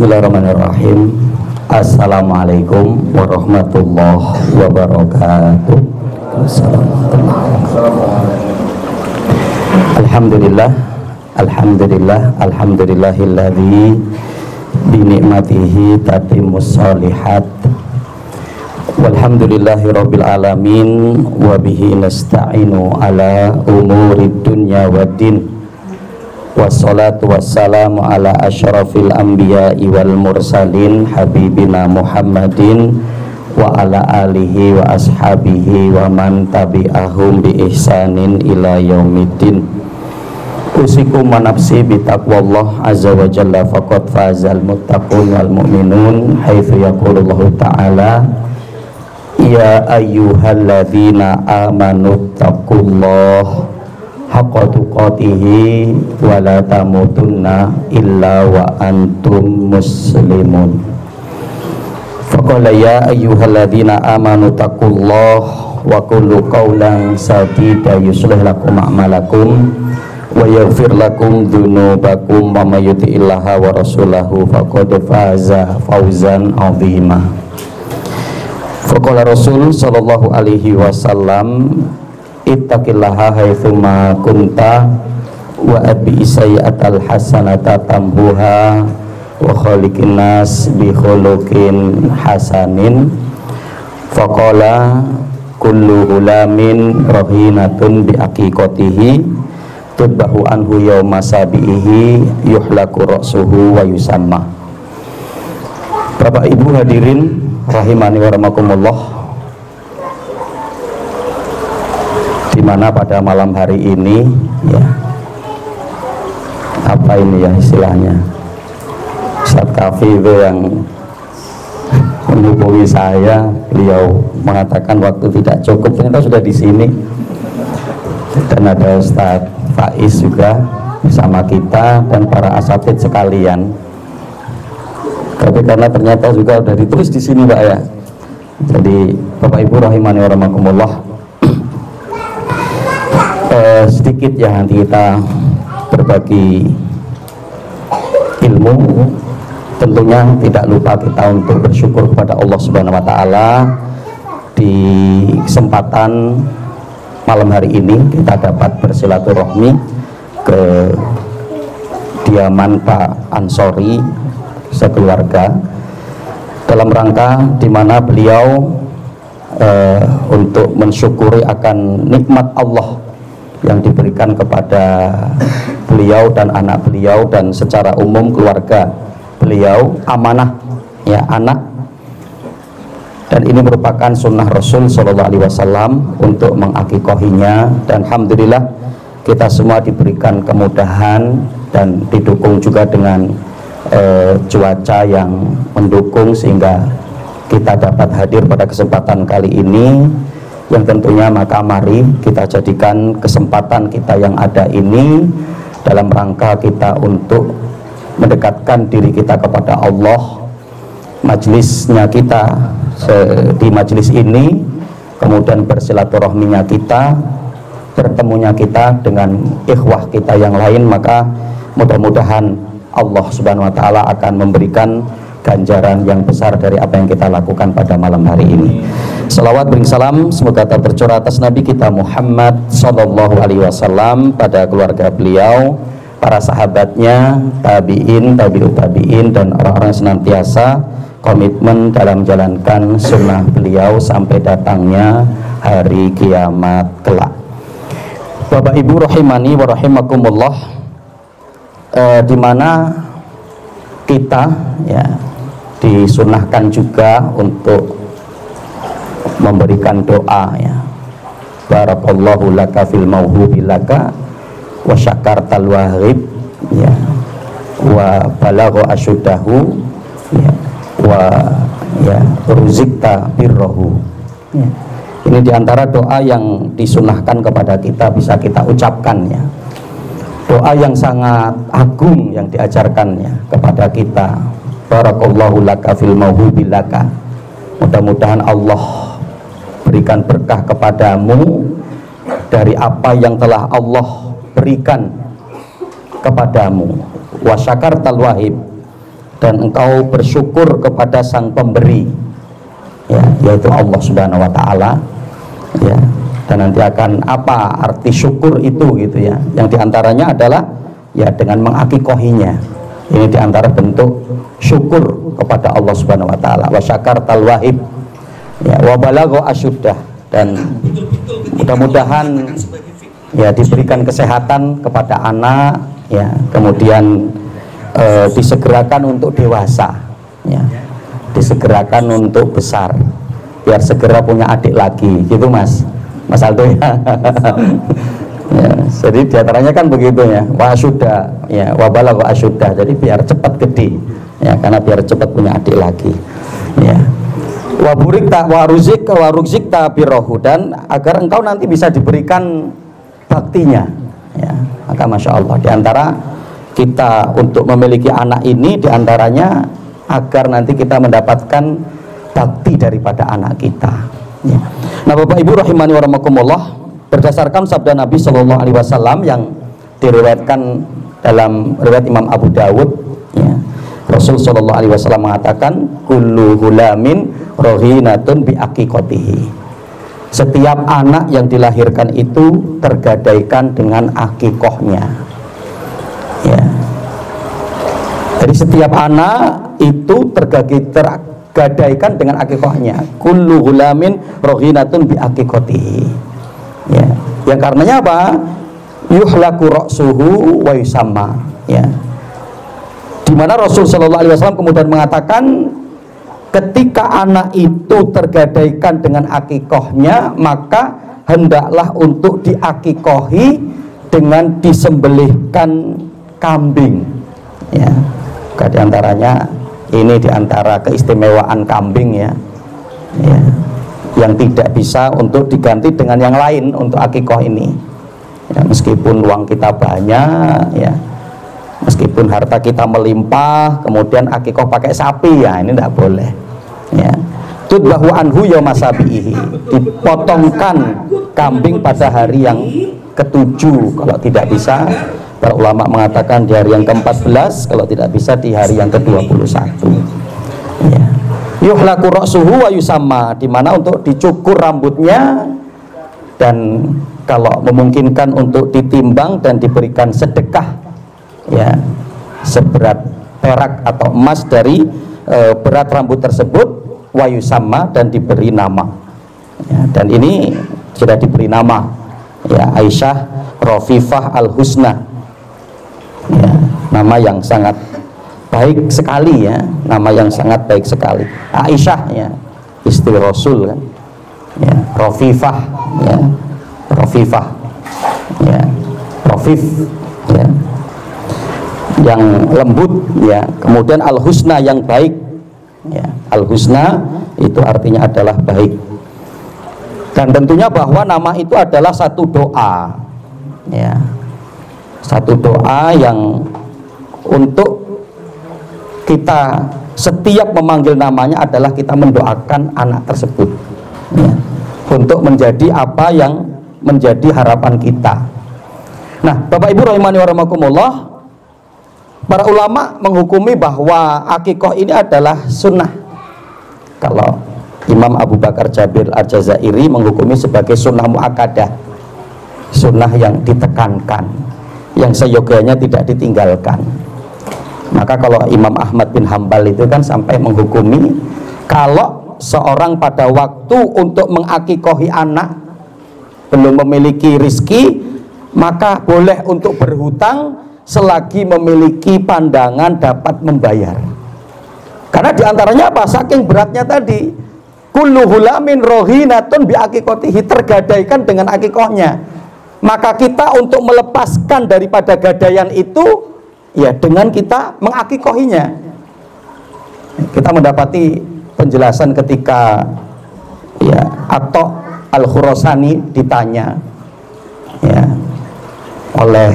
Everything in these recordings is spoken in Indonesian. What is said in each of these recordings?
Bismillahirrahmanirrahim. Assalamualaikum warahmatullahi wabarakatuh. Alhamdulillahilladzi binikmatihi tatimmus sholihat. Walhamdulillahirabbil alamin wa bihi nasta'inu ala umurid dunya waddin. Wassalatu wassalamu ala asyrafil anbiya'i wal mursalin habibina Muhammadin wa ala alihi wa ashabihi wa man tabi'ahum bi ihsanin ila yaumiddin. Usikum wa nafsi bi taqwallah azza wa jalla faqad fazal muttaqun wal mu'minun haitsu yaqulullahu ta'ala ya ayyuhalladzina amanu taqullaha haqqa tuqatihi wa la tamutunna illa wa antum muslimun. Faqala ya ayyuhalladzina amanu taqullaha wa qulu qawlan sadida yuslih lakum a'malakum wa yaghfir lakum dzunubakum wa may yuti'illaha wa rasulahu faqad faza fawzan 'azima. Faqala Rasul sallallahu alaihi wasallam ittaqillaha haitsuma kunta wa abi sayyi'atal hasanata tambuha wa khaliqin nas bi khuluqin hasanin. Faqala kullu ghulamin rahinatun bi aqiqatihi tudbahu anhu yauma sabihi yuhlaku ra'suhu wa yusamma. Bapak Ibu hadirin rahimani wa rahmakumullah, di mana pada malam hari ini ya, apa ini ya istilahnya, Ustadz Kafi itu yang menghubungi saya, beliau mengatakan waktu tidak cukup, ternyata sudah di sini. Dan ada Ustadz Faiz juga bersama kita dan para asatid sekalian. Tapi karena ternyata juga sudah ditulis di sini Pak ya. Jadi Bapak Ibu rahimani wa rahmakumullah, sedikit ya nanti kita berbagi ilmu. Tentunya tidak lupa kita untuk bersyukur kepada Allah Subhanahu wa taala di kesempatan malam hari ini kita dapat bersilaturahmi ke kediaman Pak Ansori sekeluarga dalam rangka di mana beliau untuk mensyukuri akan nikmat Allah yang diberikan kepada beliau dan anak beliau dan secara umum keluarga beliau, amanah ya anak, dan ini merupakan sunnah Rasul Shallallahu Alaihi Wasallam untuk mengakikohinya. Dan alhamdulillah kita semua diberikan kemudahan dan didukung juga dengan cuaca yang mendukung sehingga kita dapat hadir pada kesempatan kali ini. Yang tentunya maka mari kita jadikan kesempatan kita yang ada ini dalam rangka kita untuk mendekatkan diri kita kepada Allah. Majelisnya kita di majelis ini, kemudian bersilaturahminya kita, bertemunya kita dengan ikhwah kita yang lain, maka mudah-mudahan Allah Subhanahu wa taala akan memberikan ganjaran yang besar dari apa yang kita lakukan pada malam hari ini. Salawat bering salam semoga tercurah atas Nabi kita Muhammad sallallahu alaihi wasallam, pada keluarga beliau, para sahabatnya, tabi'in, tabi'ut tabi'in, dan orang-orang senantiasa komitmen dalam menjalankan sunnah beliau sampai datangnya hari kiamat kelak. Bapak Ibu rahimani wa rahimakumullah, di mana kita ya disunahkan juga untuk memberikan doa ya. Barakallahu laka fil mauhubi laka wa syakartal wahib ya wa balagha asyuddahu ya wa ya ruzikta birrohu ya. Ini diantara doa yang disunahkan kepada kita bisa kita ucapkan ya. Doa yang sangat agung yang diajarkannya kepada kita. Barakallahu laka fil mauhubi laka, mudah-mudahan Allah berikan berkah kepadamu dari apa yang telah Allah berikan kepadamu. Wa syakartal wahib, dan engkau bersyukur kepada sang pemberi, ya, yaitu Allah Subhanahu wa taala, ya. Dan nanti akan apa arti syukur itu gitu ya. Yang diantaranya adalah ya dengan mengakikohinya. Ini diantara bentuk syukur kepada Allah Subhanahu wa taala. Wa syakartal wahib, ya, wa balagha asyuddah, dan mudah-mudahan ya diberikan kesehatan kepada anak, ya, kemudian disegerakan untuk dewasa, ya, disegerakan untuk besar, biar segera punya adik lagi, gitu Mas Aldo ya. Ya, jadi diantaranya kan begitu ya, wa asyudda, ya, wa balagha asyudda, jadi biar cepat gede, ya, karena biar cepat punya adik lagi, ya. Wa burikta wa ruzikta birrohu, dan agar engkau nanti bisa diberikan baktinya, ya. Maka masya Allah, diantara kita untuk memiliki anak ini diantaranya agar nanti kita mendapatkan bakti daripada anak kita, ya. Nah Bapak Ibu rahimani wa rahimakumullah, berdasarkan sabda Nabi Shallallahu Alaihi Wasallam yang diriwayatkan dalam riwayat Imam Abu Dawud, ya, Rasul Shallallahu Alaihi Wasallam mengatakan kullu hulamin rohinatun bi aqiqatihi, setiap anak yang dilahirkan itu tergadaikan dengan akikohnya, ya. Jadi setiap anak itu tergadaikan dengan akikohnya. Kullu hulamin rohinatun bi aqiqatihi, ya. Yang karenanya apa? Yuhlaku ra'suhu wa yusamma, ya. Di mana Rasul Shallallahu Alaihi Wasallam kemudian mengatakan ketika anak itu tergadaikan dengan akikohnya, maka hendaklah untuk diakikohi dengan disembelihkan kambing, ya. Di antaranya ini diantara keistimewaan kambing, ya, ya, yang tidak bisa untuk diganti dengan yang lain untuk akikoh ini, ya, meskipun uang kita banyak, ya, meskipun harta kita melimpah, kemudian akikoh pakai sapi, ya ini tidak boleh, ya. Tudbahu anhu yaumasabihi, dipotongkan kambing pada hari yang ketujuh, kalau tidak bisa para ulama mengatakan di hari yang ke-14, kalau tidak bisa di hari yang ke-21, ya. Yuhlaku ra'suhu wa yusamma, di mana untuk dicukur rambutnya, dan kalau memungkinkan untuk ditimbang dan diberikan sedekah, ya, seberat perak atau emas dari berat rambut tersebut, wa yusamma, dan diberi nama, ya. Dan ini sudah diberi nama, ya, Aisyah Rafifah Al-Husna, ya, nama yang sangat baik sekali, ya, nama yang sangat baik sekali. Aisyah, ya, istri Rasul kan, ya, Rafifah, ya, Rafifah, ya, Rafif, ya, yang lembut, ya. Kemudian Al-Husna, yang baik, ya. Al-Husna itu artinya adalah baik, dan tentunya bahwa nama itu adalah satu doa, ya, satu doa yang untuk kita setiap memanggil namanya adalah kita mendoakan anak tersebut, ya, untuk menjadi apa yang menjadi harapan kita. Nah Bapak Ibu rahimani wa rahimakumullah, para ulama menghukumi bahwa akikoh ini adalah sunnah. Kalau Imam Abu Bakar Jabir Al-Jazairi menghukumi sebagai sunnah mu'akkadah, sunnah yang ditekankan, yang seyogianya tidak ditinggalkan. Maka kalau Imam Ahmad bin Hambal itu kan sampai menghukumi kalau seorang pada waktu untuk mengakikohi anak belum memiliki rizki, maka boleh untuk berhutang selagi memiliki pandangan dapat membayar. Karena diantaranya apa? Saking beratnya tadi, kullu hulamin rohinatun bi akikotihi, tergadaikan dengan akikohnya. Maka kita untuk melepaskan daripada gadaian itu, ya, dengan kita mengakikohinya. Kita mendapati penjelasan ketika, ya, Atta Al-Khurasani ditanya, ya, oleh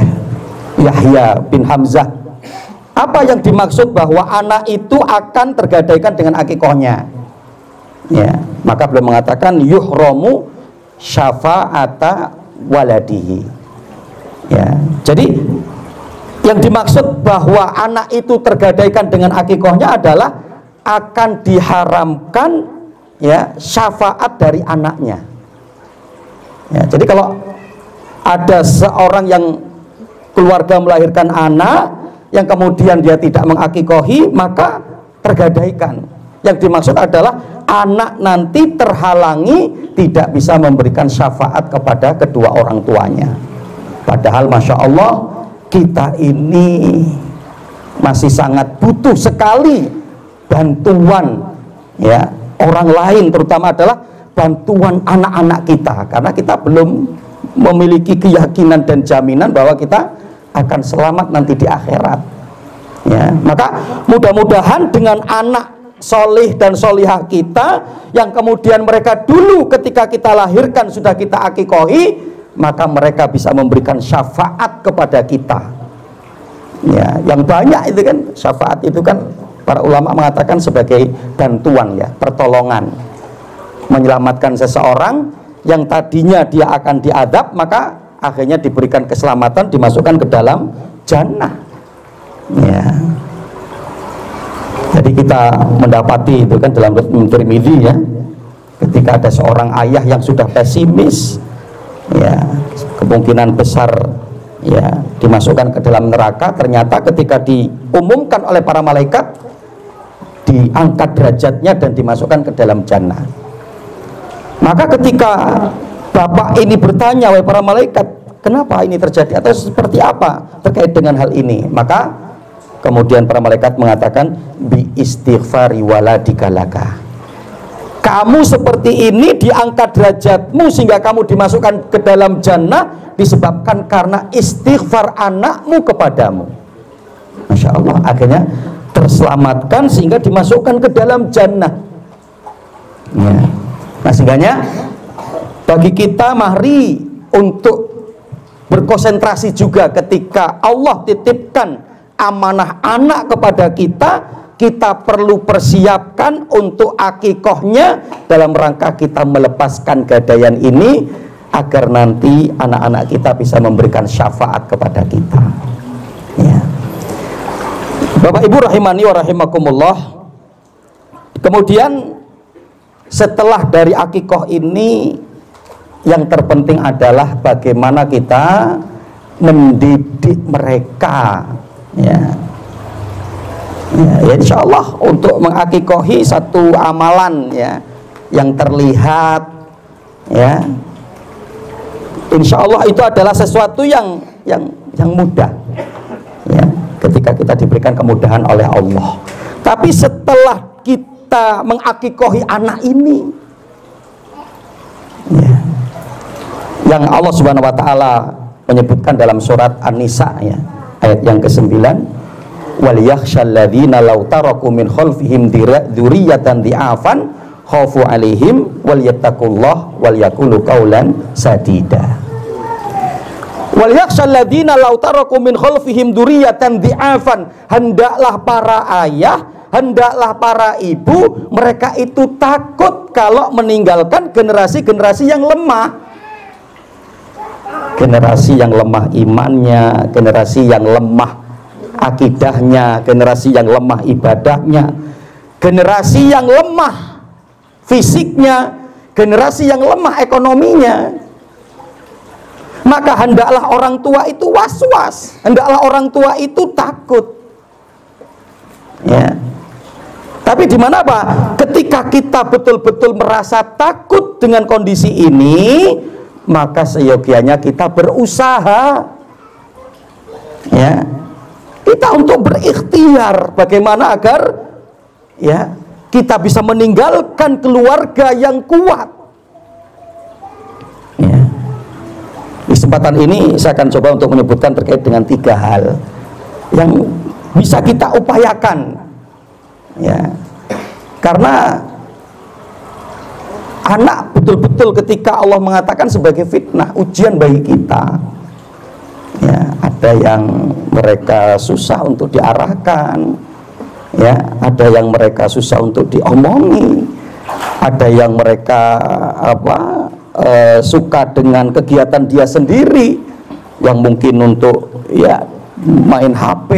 Yahya bin Hamzah, apa yang dimaksud bahwa anak itu akan tergadaikan dengan akikohnya, ya. Maka beliau mengatakan yuhromu syafa'ata waladihi, ya. Jadi Yang dimaksud bahwa anak itu tergadaikan dengan akikohnya adalah akan diharamkan ya syafaat dari anaknya. Ya, jadi kalau ada seorang yang keluarga melahirkan anak yang kemudian dia tidak mengakikohi, maka tergadaikan. Yang dimaksud adalah anak nanti terhalangi tidak bisa memberikan syafaat kepada kedua orang tuanya. Padahal Masya Allah kita ini masih sangat butuh sekali bantuan ya orang lain, terutama adalah bantuan anak-anak kita, karena kita belum memiliki keyakinan dan jaminan bahwa kita akan selamat nanti di akhirat ya. Maka mudah-mudahan dengan anak solih dan solihah kita yang kemudian mereka dulu ketika kita lahirkan sudah kita akikohi, maka mereka bisa memberikan syafaat kepada kita ya. Yang banyak itu kan syafaat itu kan para ulama mengatakan sebagai bantuan ya, pertolongan, menyelamatkan seseorang yang tadinya dia akan diadab, maka akhirnya diberikan keselamatan, dimasukkan ke dalam jannah ya. Jadi kita mendapati itu kan dalam Tirmidzi ya, ketika ada seorang ayah yang sudah pesimis ya, kemungkinan besar ya dimasukkan ke dalam neraka, ternyata ketika diumumkan oleh para malaikat diangkat derajatnya dan dimasukkan ke dalam jannah. Maka ketika bapak ini bertanya, wahai para malaikat, kenapa ini terjadi atau seperti apa terkait dengan hal ini, maka kemudian para malaikat mengatakan bi istighfari waladika laka, kamu seperti ini diangkat derajatmu sehingga kamu dimasukkan ke dalam jannah disebabkan karena istighfar anakmu kepadamu. Masya Allah, akhirnya terselamatkan sehingga dimasukkan ke dalam jannah ya. Nah sehingganya bagi kita mari untuk berkonsentrasi juga ketika Allah titipkan amanah anak kepada kita, kita perlu persiapkan untuk akikohnya dalam rangka kita melepaskan gadaian ini agar nanti anak-anak kita bisa memberikan syafaat kepada kita ya. Bapak Ibu rahimani wa rahimakumullah, kemudian setelah dari akikoh ini yang terpenting adalah bagaimana kita mendidik mereka ya. Ya, insya Allah untuk mengakikohi satu amalan ya yang terlihat ya, insya Allah itu adalah sesuatu yang mudah ya, ketika kita diberikan kemudahan oleh Allah. Tapi setelah kita mengakikohi anak ini ya, yang Allah Subhanahu wa taala menyebutkan dalam surat An-Nisa ya, ayat yang ke-9, wal yakhshal ladzina law taraku min khalfihim dzurriyyatan dhi'afan khafu 'alaihim wal yattaqullah wal yaqulu qaulan sadida. Wal yakhshal ladzina law taraku min khalfihim dzurriyyatan dhi'afan, hendaklah para ayah, hendaklah para ibu, mereka itu takut kalau meninggalkan generasi-generasi yang lemah, generasi yang lemah imannya, generasi yang lemah akidahnya, generasi yang lemah ibadahnya, generasi yang lemah fisiknya, generasi yang lemah ekonominya. Maka hendaklah orang tua itu was-was, hendaklah orang tua itu takut ya. Tapi di mana Pak? Ketika kita betul-betul merasa takut dengan kondisi ini, maka seyogianya kita berusaha ya, kita untuk berikhtiar bagaimana agar ya kita bisa meninggalkan keluarga yang kuat ya. Di kesempatan ini saya akan coba untuk menyebutkan terkait dengan 3 hal yang bisa kita upayakan ya, karena anak betul-betul ketika Allah mengatakan sebagai fitnah, ujian bagi kita ya. Ada yang mereka susah untuk diarahkan ya, ada yang mereka susah untuk diomongi, ada yang mereka suka dengan kegiatan dia sendiri yang mungkin untuk ya main HP,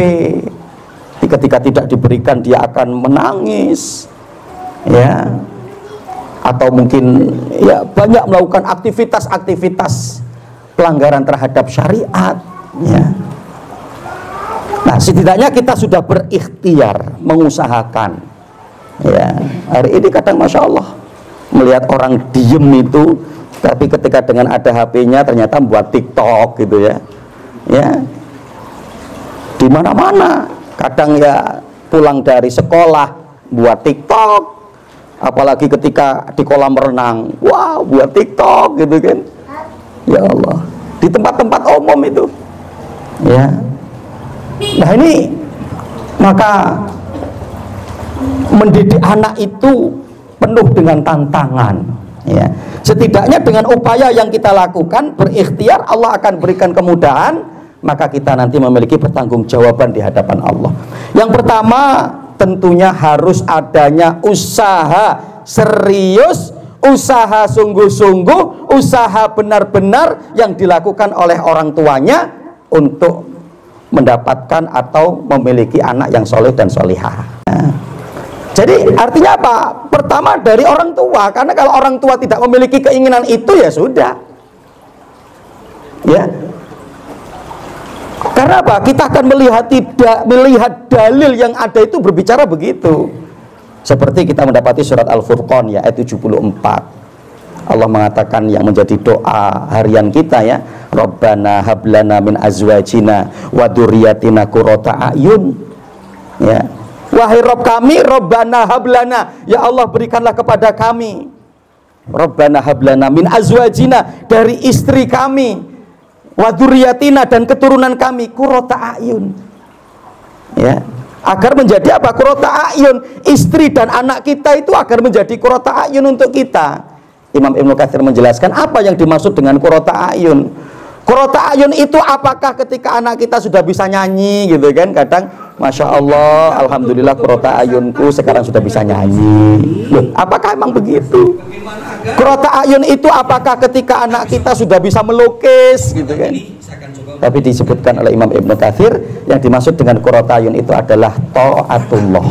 ketika tidak diberikan dia akan menangis, ya, atau mungkin ya banyak melakukan aktivitas-aktivitas pelanggaran terhadap syariat, ya. Nah, setidaknya kita sudah berikhtiar mengusahakan, ya. Hari ini kadang Masya Allah melihat orang diem itu, tapi ketika dengan ada HP-nya ternyata buat TikTok gitu, ya, ya, di mana-mana. Kadang ya pulang dari sekolah buat TikTok, apalagi ketika di kolam renang, wow, buat TikTok gitu kan. Ya Allah, di tempat-tempat umum itu, ya. Nah ini, maka mendidik anak itu penuh dengan tantangan, ya. Setidaknya dengan upaya yang kita lakukan, berikhtiar, Allah akan berikan kemudahan, maka kita nanti memiliki pertanggungjawaban di hadapan Allah. Yang pertama tentunya harus adanya usaha serius, usaha sungguh-sungguh, usaha benar-benar yang dilakukan oleh orang tuanya untuk mendapatkan atau memiliki anak yang soleh dan solihah. Nah, jadi artinya apa? Pertama dari orang tua, karena kalau orang tua tidak memiliki keinginan itu ya sudah, ya. Karena apa? Kita akan melihat dalil yang ada itu berbicara begitu. Seperti kita mendapati surat Al-Furqan ya ayat 74. Allah mengatakan yang menjadi doa harian kita, ya, Rabbana hablana min azwajina wa dzurriyyatina qurrata a'yun. Ya. Wahai Rabb kami, Rabbana hablana, ya Allah berikanlah kepada kami, Rabbana hablana min azwajina, dari istri kami, wa dzurriyyatina, dan keturunan kami, qurrata a'yun. Ya. Agar menjadi apa? Qurrata a'yun, istri dan anak kita itu agar menjadi qurrata a'yun untuk kita. Imam Ibnu Katsir menjelaskan apa yang dimaksud dengan qurrata a'yun. Qurrata a'yun itu apakah ketika anak kita sudah bisa nyanyi gitu kan, kadang Masya Allah, Alhamdulillah qurrata a'yunku sekarang sudah bisa nyanyi. Loh, apakah emang begitu? Qurrata a'yun itu apakah ketika anak kita sudah bisa melukis gitu kan? Tapi disebutkan oleh Imam Ibnu Katsir yang dimaksud dengan qurrata a'yun itu adalah ta'atullah.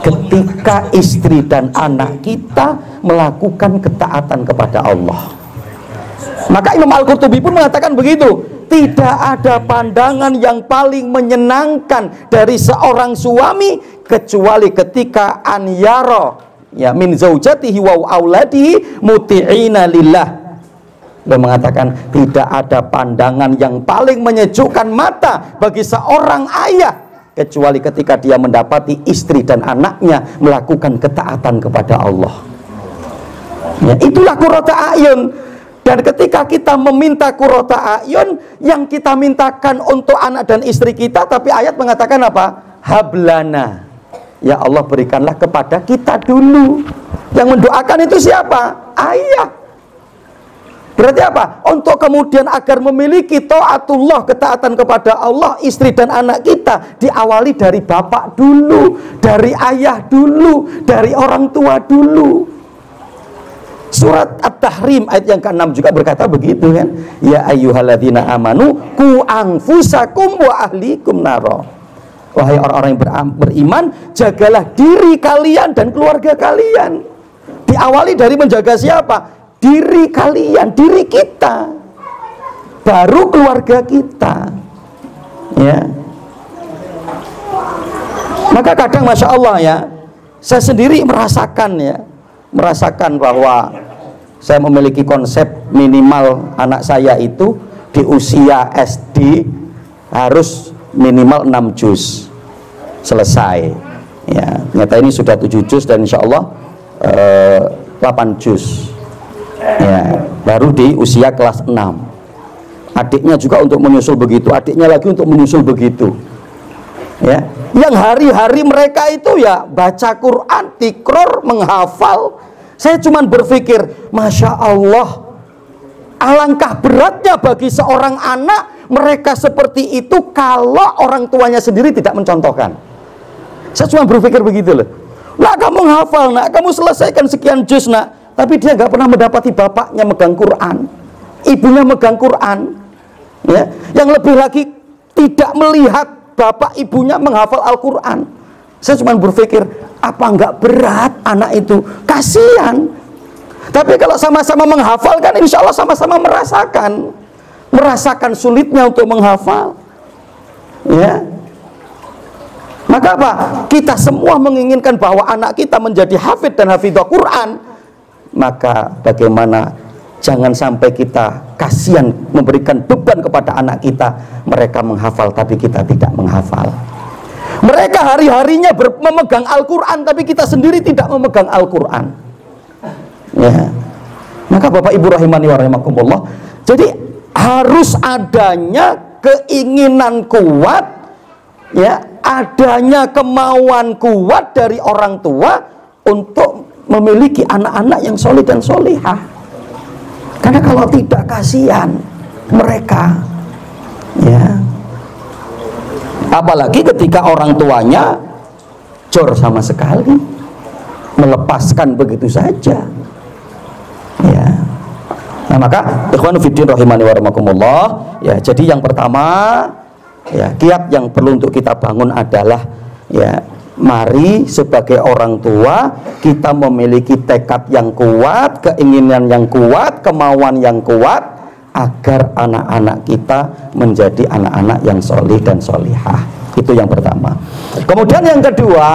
Ketika istri dan anak kita melakukan ketaatan kepada Allah. Maka Imam Al-Qurtubi pun mengatakan begitu, tidak ada pandangan yang paling menyenangkan dari seorang suami kecuali ketika an yara, ya, min zaujatihi wa auladihi muti'ina lillah. Beliau mengatakan tidak ada pandangan yang paling menyejukkan mata bagi seorang ayah kecuali ketika dia mendapati istri dan anaknya melakukan ketaatan kepada Allah. Ya, itulah qurrata a'yun. Dan ketika kita meminta qurrata a'yun, yang kita mintakan untuk anak dan istri kita, tapi ayat mengatakan apa? Hablana, ya Allah berikanlah kepada kita dulu. Yang mendoakan itu siapa? Ayah. Berarti apa? Untuk kemudian agar memiliki taatullah, ketaatan kepada Allah, istri dan anak kita diawali dari bapak dulu, dari ayah dulu, dari orang tua dulu. Surat At-Tahrim ayat yang ke-6 juga berkata begitu kan? Ya ayyuhalladzina amanu qu anfusakum wa ahlikum naro. Wahai orang-orang yang beriman, jagalah diri kalian dan keluarga kalian. Diawali dari menjaga siapa? Diri kalian, diri kita, baru keluarga kita, ya. Maka kadang Masya Allah ya, saya sendiri merasakan bahwa saya memiliki konsep minimal anak saya itu di usia SD harus minimal 6 juz selesai, ya. Ternyata ini sudah 7 juz dan Insya Allah 8 juz. Ya, baru di usia kelas 6. Adiknya juga untuk menyusul begitu, adiknya lagi untuk menyusul begitu. Ya, yang hari-hari mereka itu ya baca Quran, tikror, menghafal. Saya cuman berpikir, Masya Allah, alangkah beratnya bagi seorang anak mereka seperti itu kalau orang tuanya sendiri tidak mencontohkan. Saya cuma berpikir begitu loh. Lah kamu menghafal nak, kamu selesaikan sekian juz nak, tapi dia nggak pernah mendapati bapaknya megang Quran, ibunya megang Quran, ya. Yang lebih lagi tidak melihat bapak ibunya menghafal Al-Quran. Saya cuma berpikir, apa enggak berat anak itu? Kasihan. Tapi kalau sama-sama menghafal kan insya Allah sama-sama merasakan sulitnya untuk menghafal. Ya. Maka apa? Kita semua menginginkan bahwa anak kita menjadi hafid dan hafidhah Quran. Maka bagaimana jangan sampai kita kasihan memberikan beban kepada anak kita, mereka menghafal tapi kita tidak menghafal. Mereka hari-harinya memegang Al-Quran tapi kita sendiri tidak memegang Al-Quran. Ya. Maka Bapak Ibu rahimani wa rahimakumullah, jadi harus adanya keinginan kuat, ya, adanya kemauan kuat dari orang tua untuk memiliki anak-anak yang soleh dan solihah. Karena kalau tidak, kasihan mereka, ya. Apalagi ketika orang tuanya jor sama sekali, melepaskan begitu saja, ya. Nah, maka ikhwan fillah rahimani wa rahimakumullah, ya, jadi yang pertama, ya, kiat yang perlu untuk kita bangun adalah, ya, mari sebagai orang tua kita memiliki tekad yang kuat, keinginan yang kuat, kemauan yang kuat, agar anak-anak kita menjadi anak-anak yang solih dan solihah. Itu yang pertama. Kemudian yang kedua,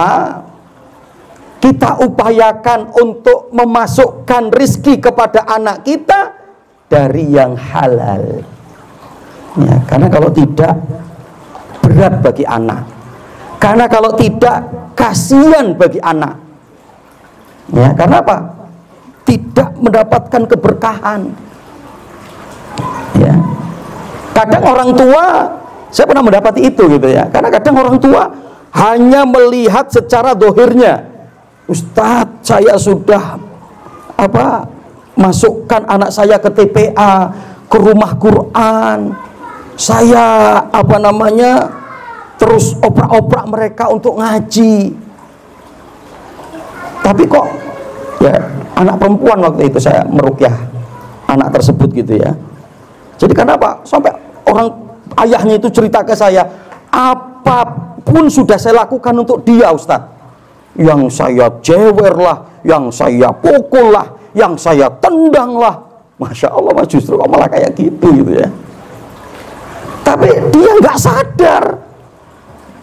kita upayakan untuk memasukkan rizki kepada anak kita dari yang halal, ya, karena kalau tidak berat bagi anak, karena kalau tidak kasihan bagi anak, ya, karena apa? Tidak mendapatkan keberkahan, ya. Kadang orang tua, saya pernah mendapati itu gitu ya, karena kadang orang tua hanya melihat secara dohirnya, Ustadz saya sudah masukkan anak saya ke TPA, ke rumah Quran, saya terus oprak-oprak mereka untuk ngaji. Tapi kok, ya, anak perempuan waktu itu saya meruqyah anak tersebut gitu ya. Jadi kenapa? Sampai orang ayahnya itu cerita ke saya, apapun sudah saya lakukan untuk dia Ustadz. Yang saya jewer lah, yang saya pukul lah, yang saya tendang lah. Masya Allah, Mas, justru kok malah kayak gitu ya. Tapi dia nggak sadar,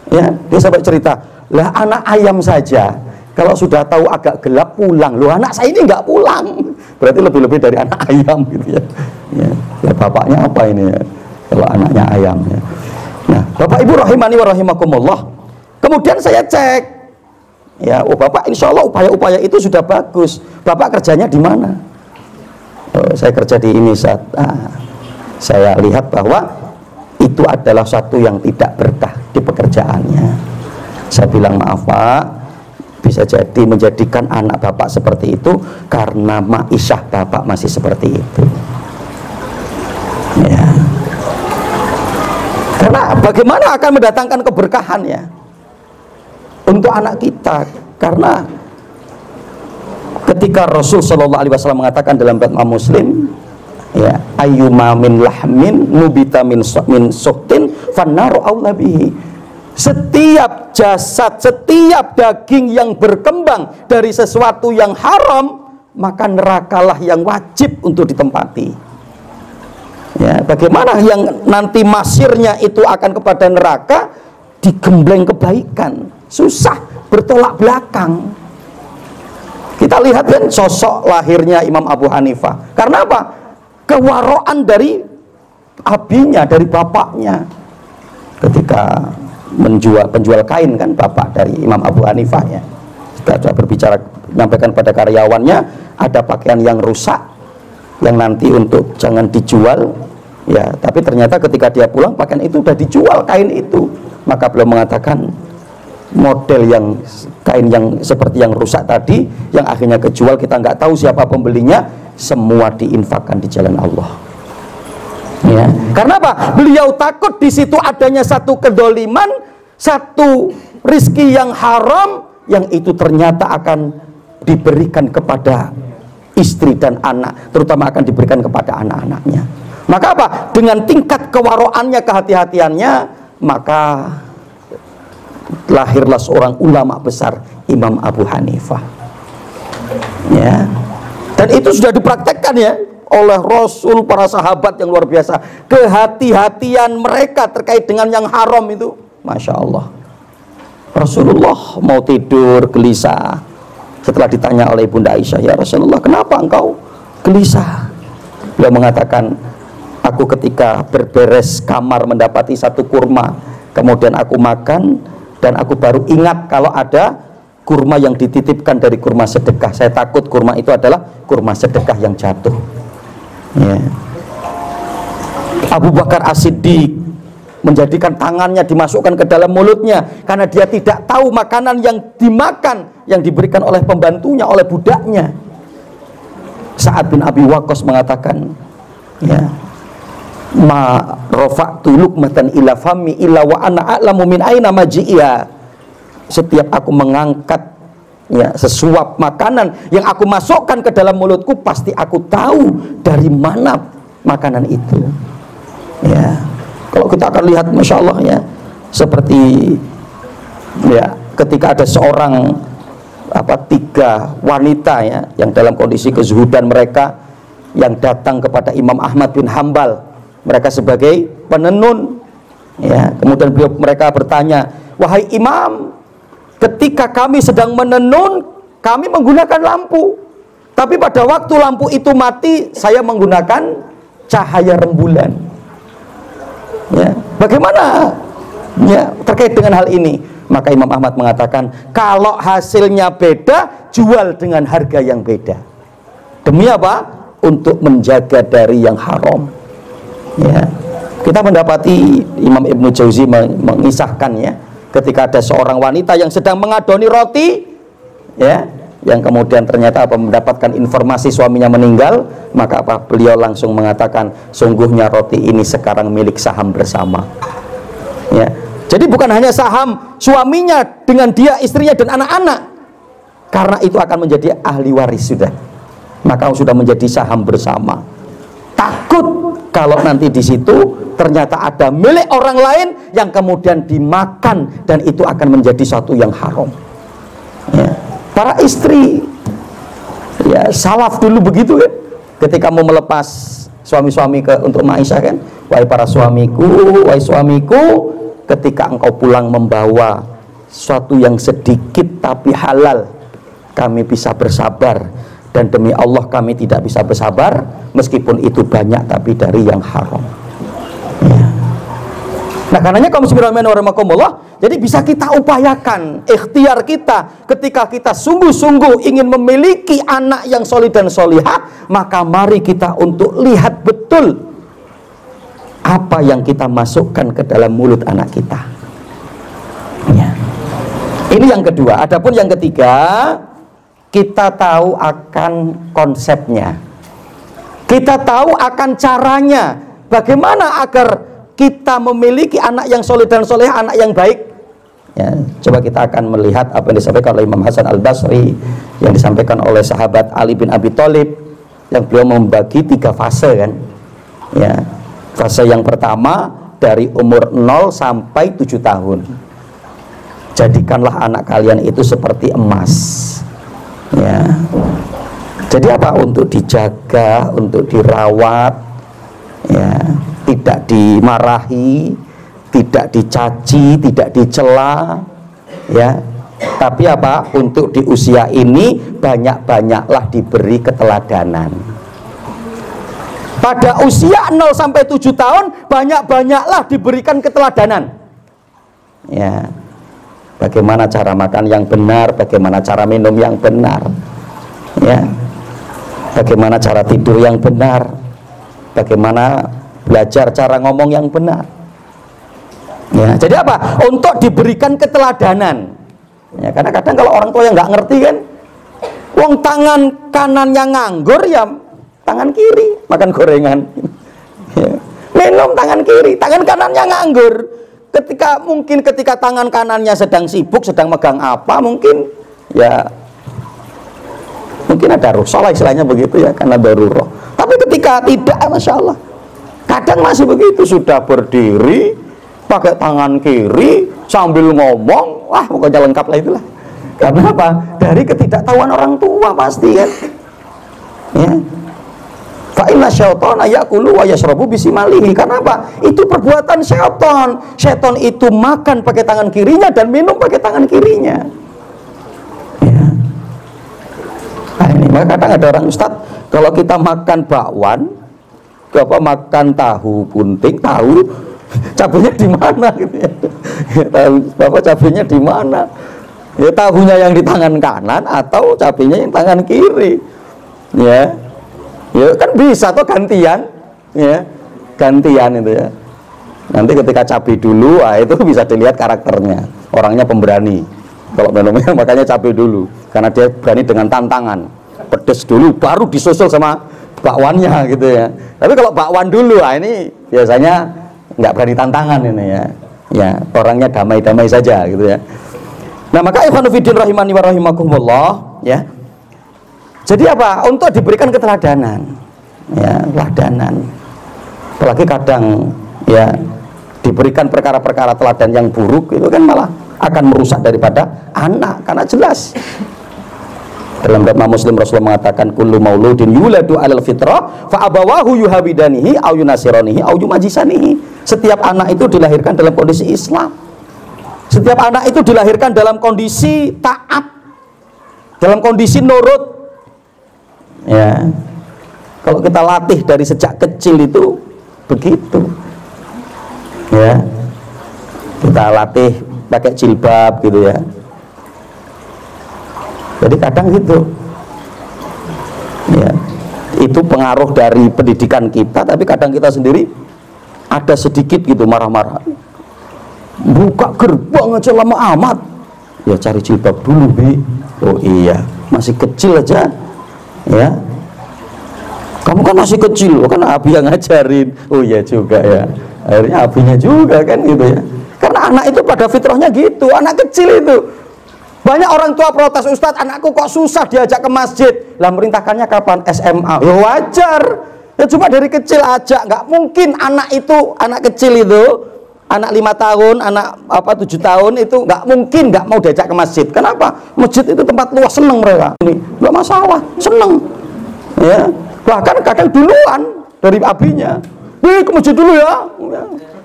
ya, dia sampai cerita, lah anak ayam saja kalau sudah tahu agak gelap pulang, loh anak saya ini nggak pulang, berarti lebih-lebih dari anak ayam gitu ya. Ya, bapaknya apa ini ya, kalau anaknya ayam ya. Nah, Bapak Ibu rahimani wa rahimakumullah, kemudian saya cek, ya, oh Bapak insya Allah upaya-upaya itu sudah bagus. Bapak kerjanya di mana? Oh, saya kerja di ini saat saya lihat bahwa itu adalah satu yang tidak berkah di pekerjaannya. Saya bilang, maaf Pak, bisa jadi menjadikan anak Bapak seperti itu karena ma'isyah Bapak masih seperti itu, ya. Karena bagaimana akan mendatangkan keberkahan ya untuk anak kita, karena ketika Rasul Shallallahu Alaihi Wasallam mengatakan dalam Bukhari Muslim, ya, ayyuma min lahmin nubita min suktin fannaru aula bihi. Setiap jasad, setiap daging yang berkembang dari sesuatu yang haram, maka nerakalah yang wajib untuk ditempati. Ya, bagaimana yang nanti masirnya itu akan kepada neraka, digembleng kebaikan, susah, bertolak belakang. Kita lihat kan sosok lahirnya Imam Abu Hanifah. Karena apa? Kewaraan dari abinya, dari bapaknya. Ketika penjual kain kan bapak dari Imam Abu Hanifah ya. Kita berbicara, menyampaikan pada karyawannya ada pakaian yang rusak yang nanti untuk jangan dijual ya, tapi ternyata ketika dia pulang pakaian itu sudah dijual, kain itu. Maka beliau mengatakan model yang kain yang seperti yang rusak tadi yang akhirnya kejual, kita nggak tahu siapa pembelinya, semua diinfakkan di jalan Allah. Ya. Karena apa? Beliau takut di situ adanya satu kedoliman, satu rizki yang haram yang itu ternyata akan diberikan kepada istri dan anak, terutama akan diberikan kepada anak-anaknya. Maka apa? Dengan tingkat kewaroannya, kehati-hatiannya, maka lahirlah seorang ulama besar, Imam Abu Hanifah. Ya. Dan itu sudah dipraktekkan ya oleh Rasul, para sahabat yang luar biasa. Kehati-hatian mereka terkait dengan yang haram itu, Masya Allah. Rasulullah mau tidur gelisah. Setelah ditanya oleh Bunda Aisyah, ya Rasulullah, kenapa engkau gelisah? Beliau mengatakan, aku ketika berberes kamar mendapati satu kurma, kemudian aku makan, dan aku baru ingat kalau ada kurma yang dititipkan dari kurma sedekah. Saya takut kurma itu adalah kurma sedekah yang jatuh. Ya. Abu Bakar As-Siddiq menjadikan tangannya dimasukkan ke dalam mulutnya karena dia tidak tahu makanan yang dimakan yang diberikan oleh pembantunya, oleh budaknya. Sa'ad bin Abi Waqqas mengatakan, ya, ma rafa'tu luqmatan ila fami illa wa ana a'lamu min aina maji'iha. Setiap aku mengangkat ya sesuap makanan yang aku masukkan ke dalam mulutku, pasti aku tahu dari mana makanan itu. Ya, kalau kita akan lihat, Masya Allah ya, seperti ya ketika ada seorang tiga wanita ya yang dalam kondisi kezuhudan mereka yang datang kepada Imam Ahmad bin Hambal, mereka sebagai penenun ya, kemudian mereka bertanya, wahai Imam, ketika kami sedang menenun kami menggunakan lampu, tapi pada waktu lampu itu mati saya menggunakan cahaya rembulan. Ya, bagaimana ya terkait dengan hal ini? Maka Imam Ahmad mengatakan, kalau hasilnya beda, jual dengan harga yang beda. Demi apa? Untuk menjaga dari yang haram. Ya, kita mendapati Imam Ibnu Jauzi mengisahkan ya, ketika ada seorang wanita yang sedang mengadoni roti, ya, yang kemudian ternyata mendapatkan informasi suaminya meninggal, maka beliau langsung mengatakan, sungguhnya roti ini sekarang milik saham bersama. Ya. Jadi bukan hanya saham suaminya dengan dia, istrinya dan anak-anak, karena itu akan menjadi ahli waris sudah, maka sudah menjadi saham bersama. Takut kalau nanti di situ ternyata ada milik orang lain yang kemudian dimakan dan itu akan menjadi suatu yang haram. Ya. Para istri ya salaf dulu begitu kan, ketika mau melepas suami-suami untuk Aisyah kan, wahai para suamiku, wahai suamiku, ketika engkau pulang membawa sesuatu yang sedikit tapi halal, kami bisa bersabar, dan demi Allah kami tidak bisa bersabar meskipun itu banyak tapi dari yang haram. Ya. Nah, karenanya kaum muslimin rahimakumullah, jadi bisa kita upayakan ikhtiar kita ketika kita sungguh-sungguh ingin memiliki anak yang solih dan solihah, maka mari kita untuk lihat betul apa yang kita masukkan ke dalam mulut anak kita. Ya. Ini yang kedua. Adapun yang ketiga, kita tahu akan konsepnya, kita tahu akan caranya, bagaimana agar kita memiliki anak yang soleh dan soleh, anak yang baik. Ya, coba kita akan melihat apa yang disampaikan oleh Imam Hasan Al-Basri, yang disampaikan oleh sahabat Ali bin Abi Thalib, yang beliau membagi 3 fase kan. Ya, fase yang pertama dari umur 0 sampai 7 tahun. Jadikanlah anak kalian itu seperti emas. Ya. Jadi apa? Untuk dijaga, untuk dirawat, ya, tidak dimarahi, tidak dicaci, tidak dicela, ya. Tapi apa? Untuk di usia ini banyak-banyaklah diberi keteladanan. Pada usia 0 sampai 7 tahun banyak-banyaklah diberikan keteladanan. Ya. Bagaimana cara makan yang benar, bagaimana cara minum yang benar. Ya. Bagaimana cara tidur yang benar, bagaimana belajar cara ngomong yang benar. Ya, jadi apa? Untuk diberikan keteladanan. Ya, karena kadang kalau orang tua yang nggak ngerti kan, wong tangan kanannya nganggur ya tangan kiri makan gorengan. Ya. Minum tangan kiri, tangan kanannya nganggur. Ketika tangan kanannya sedang sibuk, sedang megang apa, mungkin ada rusak lah istilahnya begitu ya, karena darurat. Tapi ketika tidak, Masya Allah, kadang masih begitu, sudah berdiri pakai tangan kiri sambil ngomong, wah pokoknya lengkap lah itulah. Karena apa? Dari ketidaktahuan orang tua pasti kan. Ya. Fa inna syaitana ya'kulu wa yashrabu bisimalihi. Karena apa? Itu perbuatan syaitan. Syaitan itu makan pakai tangan kirinya dan minum pakai tangan kirinya. Ya. Nah ini, maka kadang ada orang, Ustaz, kalau kita makan bakwan, apa makan tahu bunting, tahu cabenya di mana gitu ya. Tahu Bapak cabenya di mana? Ya tahunya yang di tangan kanan atau cabenya yang tangan kiri. Ya. Ya kan bisa toh gantian, ya gantian itu ya. Nanti ketika cabai dulu, itu bisa dilihat karakternya, orangnya pemberani. Kalau minumnya makanya cabai dulu, karena dia berani dengan tantangan. Pedes dulu, baru disusul sama bakwannya gitu ya. Tapi kalau bakwan dulu, ini biasanya nggak berani tantangan ini ya. Ya orangnya damai-damai saja gitu ya. Nah maka ikhwanu fiddin rahimani wa rahimakumullah ya. Jadi apa? Untuk diberikan keteladanan, ya, teladanan. Apalagi kadang, ya, diberikan perkara-perkara teladan yang buruk itu kan malah akan merusak daripada anak, karena jelas. Dalam doa Muslim Rasulullah mengatakan kullu mauludin yuladu alal fitrah fa abawahu yuhabidanihi au yunasiranihi au yumajisanihi. Setiap anak itu dilahirkan dalam kondisi Islam. Setiap anak itu dilahirkan dalam kondisi taat, dalam kondisi nurut. Ya, kalau kita latih dari sejak kecil itu begitu, ya, kita latih pakai jilbab gitu ya. Jadi kadang gitu, ya, itu pengaruh dari pendidikan kita, tapi kadang kita sendiri ada sedikit gitu marah-marah. Buka gerbang aja lama amat, ya cari jilbab dulu Bi. Oh iya, masih kecil aja. Ya, kamu kan masih kecil, kan Abi yang ngajarin. Oh iya juga ya, akhirnya Abinya juga kan gitu ya. Karena anak itu pada fitrahnya gitu, anak kecil itu. Banyak orang tua protes, Ustadz anakku kok susah diajak ke masjid. Lah merintahkannya kapan? SMA. Ya wajar, ya cuma dari kecil aja. Nggak mungkin anak itu, anak kecil itu, anak 5 tahun, anak 7 tahun itu nggak mungkin nggak mau diajak ke masjid. Kenapa? Masjid itu tempat luas, seneng mereka. Ini nggak masalah, seneng. Ya, bahkan kadang duluan dari abinya. Wih ke masjid dulu ya.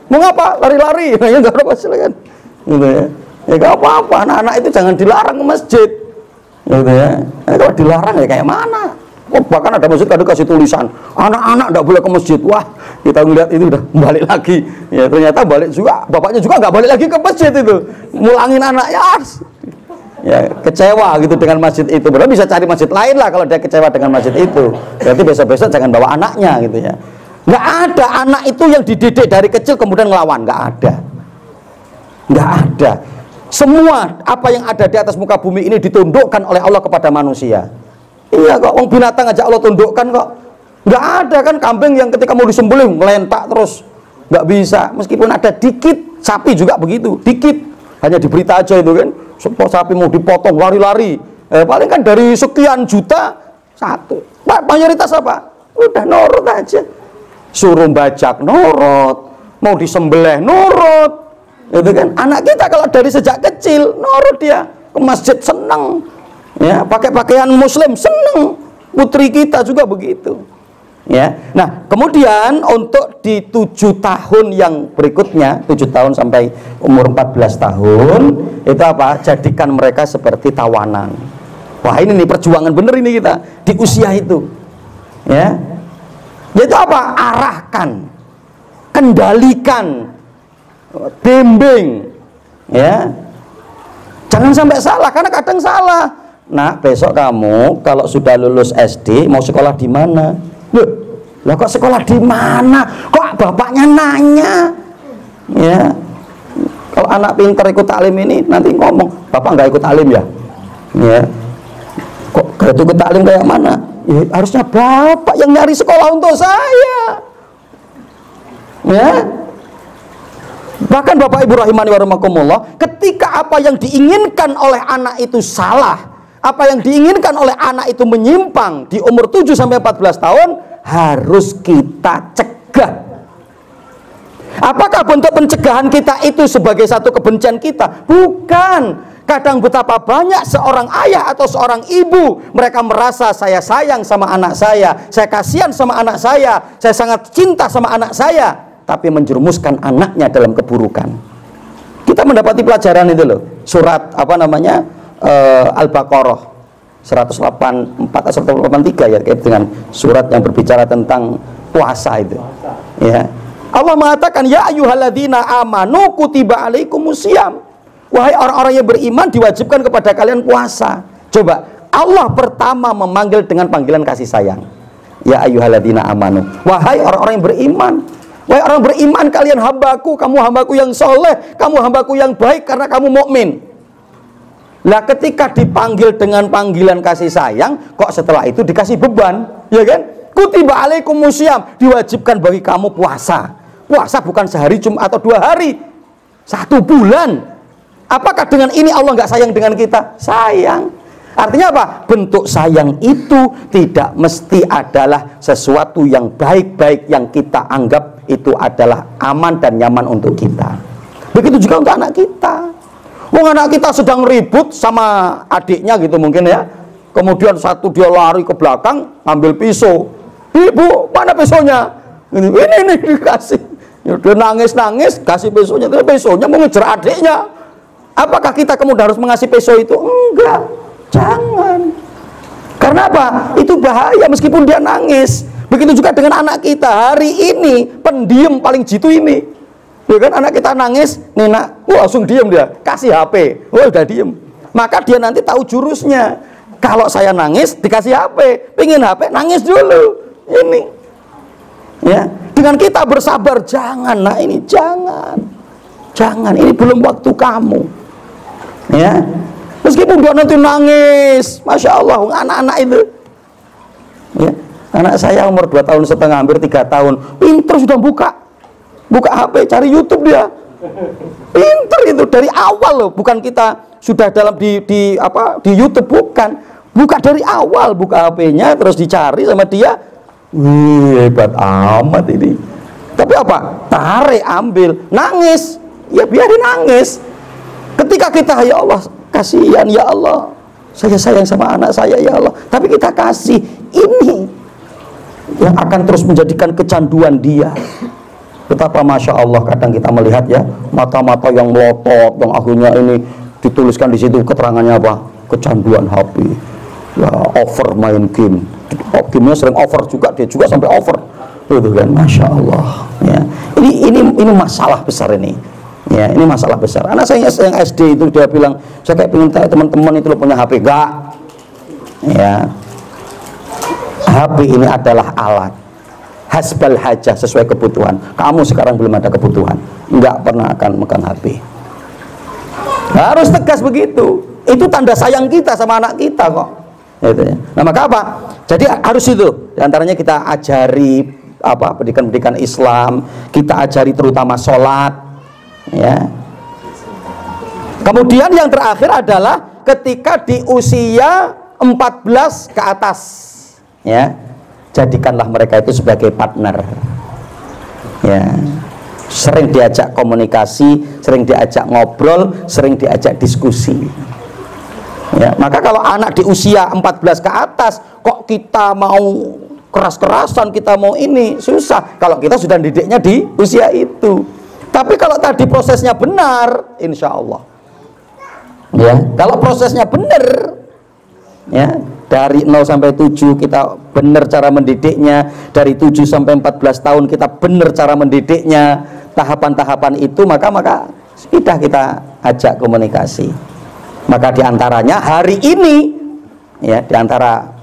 Mau ngapa? Lari-lari. Ya nggak ada masalah kan. Gitu ya. Ya nggak apa-apa. Anak-anak itu jangan dilarang ke masjid. Gitu ya. Kalau dilarang ya kayak mana? Oh, bahkan ada masjid kadang kasih tulisan anak-anak tidak boleh ke masjid. Wah, kita ngeliat itu udah balik lagi. Ya ternyata balik juga, bapaknya juga nggak balik lagi ke masjid itu, mulangin anaknya. Ya kecewa gitu dengan masjid itu. Berarti bisa cari masjid lain lah kalau dia kecewa dengan masjid itu. Berarti besok-besok jangan bawa anaknya gitu ya. Nggak ada anak itu yang dididik dari kecil kemudian ngelawan, nggak ada. Nggak ada. Semua apa yang ada di atas muka bumi ini ditundukkan oleh Allah kepada manusia. Iya kok, wong binatang aja Allah tundukkan kok. Nggak ada kan kambing yang ketika mau disembelih ngelentak terus, nggak bisa. Meskipun ada dikit, sapi juga begitu, dikit. Hanya di berita aja itu kan, sapi mau dipotong lari-lari. Paling kan dari sekian juta satu. Mayoritas apa? Udah nurut aja. Suruh bajak nurut, mau disembelih nurut. Itu kan anak kita kalau dari sejak kecil nurut dia, ke masjid seneng. Ya, pakai pakaian muslim seneng, putri kita juga begitu. Ya, nah kemudian untuk di 7 tahun yang berikutnya, 7 tahun sampai umur 14 tahun, itu apa? Jadikan mereka seperti tawanan. Wah ini nih perjuangan bener ini kita di usia itu. Ya, yaitu apa? Arahkan, kendalikan, bimbing. Ya, jangan sampai salah, karena kadang salah. Nah, besok kamu kalau sudah lulus SD mau sekolah di mana? Lah kok sekolah di mana? Kok bapaknya nanya? Ya. Kalau anak pinter ikut taklim ini nanti ngomong, "Bapak nggak ikut taklim ya?" Ya. Kok gak ikut taklim kayak mana? Ya, harusnya bapak yang nyari sekolah untuk saya. Ya. Bahkan Bapak Ibu rahimani wa rahimakumullah, ketika apa yang diinginkan oleh anak itu salah, apa yang diinginkan oleh anak itu menyimpang di umur 7 sampai 14 tahun harus kita cegah. Apakah bentuk pencegahan kita itu sebagai satu kebencian kita? Bukan. Kadang betapa banyak seorang ayah atau seorang ibu, mereka merasa saya sayang sama anak saya kasihan sama anak saya sangat cinta sama anak saya, tapi menjerumuskan anaknya dalam keburukan. Kita mendapati pelajaran itu loh, surat Al-Baqarah 184 atau 183 ya, kait dengan surat yang berbicara tentang puasa itu. Ya. Allah mengatakan, ya ayyuhalladzina amanu kutiba alaikumusiyam. Wahai orang-orang yang beriman, diwajibkan kepada kalian puasa. Coba, Allah pertama memanggil dengan panggilan kasih sayang. Ya ayyuhalladzina amanu. Wahai orang-orang yang beriman. Wahai orang beriman, kalian hambaku, kamu hambaku yang soleh, kamu hambaku yang baik karena kamu mukmin. Lah ketika dipanggil dengan panggilan kasih sayang, kok setelah itu dikasih beban, ya kan? Kutiba alaikumusiyam, diwajibkan bagi kamu puasa. Puasa bukan sehari cuma atau 2 hari, 1 bulan. Apakah dengan ini Allah nggak sayang dengan kita? Sayang. Artinya apa? Bentuk sayang itu tidak mesti adalah sesuatu yang baik-baik yang kita anggap itu adalah aman dan nyaman untuk kita. Begitu juga untuk anak kita. Wong anak kita sedang ribut sama adiknya gitu mungkin ya. Kemudian satu dia lari ke belakang ngambil pisau. Ibu, mana pisaunya? Ini dikasih. Dia nangis-nangis, kasih pisaunya. Tapi pisaunya mau ngejar adiknya. Apakah kita kemudian harus mengasih pisau itu? Enggak, jangan. Karena apa? Itu bahaya meskipun dia nangis. Begitu juga dengan anak kita. Hari ini pendiam paling jitu ini. Ya kan, anak kita nangis, Nina, langsung diem dia, kasih HP, udah diem. Maka dia nanti tahu jurusnya. Kalau saya nangis dikasih HP, pingin HP, nangis dulu. Ini, ya. Dengan kita bersabar, jangan, nah ini jangan, ini belum waktu kamu. Ya, meskipun dia nanti nangis, masya Allah, anak-anak itu, ya, anak saya umur 2 tahun setengah, hampir 3 tahun, pinter sudah buka HP, cari YouTube dia, pinter itu dari awal loh, bukan kita sudah dalam di YouTube, buka dari awal, buka HP-nya terus dicari sama dia, wih hebat amat ini. Tapi apa? Tarik, ambil, nangis, ya biarin nangis. Ketika kita, ya Allah, kasihan, ya Allah, saya sayang sama anak saya, ya Allah, tapi kita kasih, ini yang akan terus menjadikan kecanduan dia. Betapa masya Allah kadang kita melihat ya, mata-mata yang melotot, yang akhirnya ini dituliskan di situ keterangannya apa? Kecanduan HP, ya, over main game, gamenya sering over juga, dia juga sampai over, itu kan, masya Allah. Ya, ini masalah besar ini. Ya, ini masalah besar. Anak saya yang SD itu dia bilang, saya kayak pengen teman-teman itu punya HP. Enggak. Ya. HP ini adalah alat. Hasbal hajah, sesuai kebutuhan. Kamu sekarang belum ada kebutuhan, enggak pernah akan megang HP. Harus tegas begitu. Itu tanda sayang kita sama anak kita kok. Gitu ya. Nah, maka apa? Jadi harus itu. Di antaranya kita ajari pendidikan-pendidikan Islam, kita ajari terutama sholat. Ya. Kemudian yang terakhir adalah ketika di usia 14 ke atas, ya, jadikanlah mereka itu sebagai partner. Ya. Sering diajak komunikasi, sering diajak ngobrol, sering diajak diskusi. Ya, maka kalau anak di usia 14 ke atas kok kita mau keras-kerasan, kita mau ini, susah kalau kita sudah didiknya di usia itu. Tapi kalau tadi prosesnya benar, insya Allah, ya, kalau prosesnya benar, ya, dari 0 sampai 7 kita benar cara mendidiknya, dari 7 sampai 14 tahun kita benar cara mendidiknya, tahapan-tahapan itu, maka kita ajak komunikasi. Maka diantaranya hari ini, ya, diantara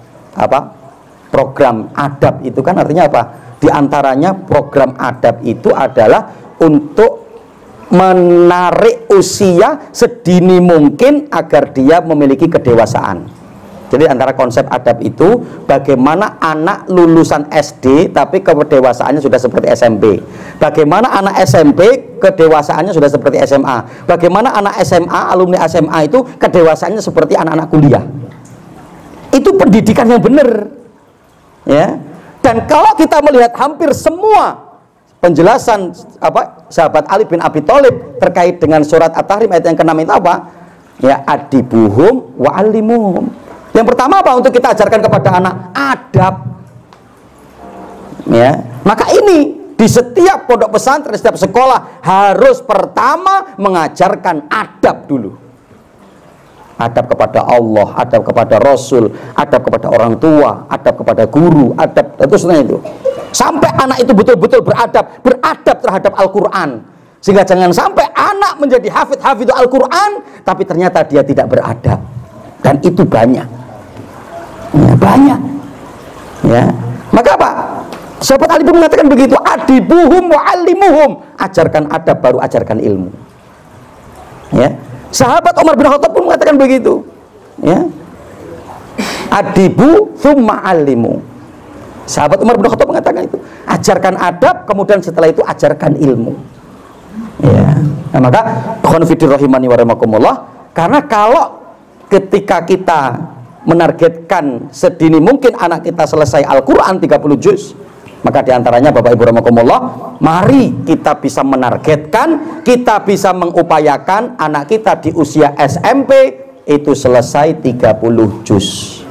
program adab itu kan artinya apa? Diantaranya program adab itu adalah untuk menarik usia sedini mungkin agar dia memiliki kedewasaan. Jadi antara konsep adab itu bagaimana anak lulusan SD tapi kedewasaannya sudah seperti SMP. Bagaimana anak SMP kedewasaannya sudah seperti SMA. Bagaimana anak SMA, alumni SMA itu kedewasaannya seperti anak-anak kuliah. Itu pendidikan yang benar. Ya. Dan kalau kita melihat hampir semua penjelasan sahabat Ali bin Abi Thalib terkait dengan surat At-Tahrim ayat yang ke-6 itu apa? Ya, adibuhum wa allimuhum. Yang pertama apa? Untuk kita ajarkan kepada anak adab. Ya, maka ini di setiap pondok pesantren, setiap sekolah harus pertama mengajarkan adab dulu. Adab kepada Allah, adab kepada Rasul, adab kepada orang tua, adab kepada guru, adab itu sebenarnya itu. Sampai anak itu betul-betul beradab terhadap Al-Quran. Sehingga jangan sampai anak menjadi hafidh Al-Quran, tapi ternyata dia tidak beradab. Dan itu banyak. Ya, banyak. Ya. Maka apa? Sahabat Ali pun mengatakan begitu, adibuhum wa allimuhum. Ajarkan adab baru ajarkan ilmu. Ya. Sahabat Umar bin Khattab pun mengatakan begitu. Ya. Adibu thumma allimu. Sahabat Umar bin Khattab mengatakan itu. Ajarkan adab, kemudian setelah itu ajarkan ilmu. Ya. Nah, maka khonfidir rahimani wa rahimakumullah, karena kalau ketika kita menargetkan sedini mungkin anak kita selesai Al-Quran 30 juz, maka diantaranya Bapak Ibu rahimakumullah, mari kita bisa menargetkan, kita bisa mengupayakan anak kita di usia SMP itu selesai 30 juz.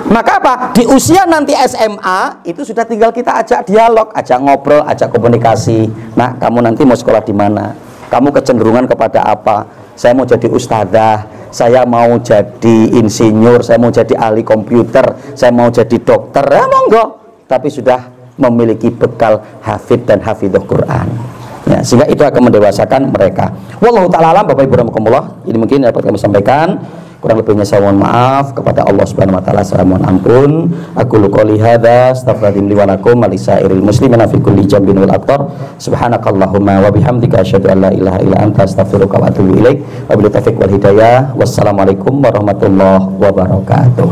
Maka apa? Di usia nanti SMA itu sudah tinggal kita ajak dialog, ajak ngobrol, ajak komunikasi. Nah, kamu nanti mau sekolah di mana? Kamu kecenderungan kepada apa? Saya mau jadi ustadzah, saya mau jadi insinyur, saya mau jadi ahli komputer, saya mau jadi dokter. Ya monggo. Tapi sudah memiliki bekal hafidh dan hafidhah Quran. Ya, sehingga itu akan mendewasakan mereka. Wallahu ta'ala alam, Bapak Ibu rahimakumullah. Ini mungkin dapat kami sampaikan. Kurang lebihnya saya mohon maaf kepada Allah Subhanahu wa taala, saya mohon ampun. Aku qouli hadza astaghfirullahi li wa lakum wa lisairil muslimina fi kulli jambin wal aqtar. Subhanakallahumma wa bihamdika asyhadu an la ilaha illa anta astaghfiruka wa atubu ilaik. Wa billahi taufiq wal hidayah. Wassalamualaikum warahmatullahi wabarakatuh.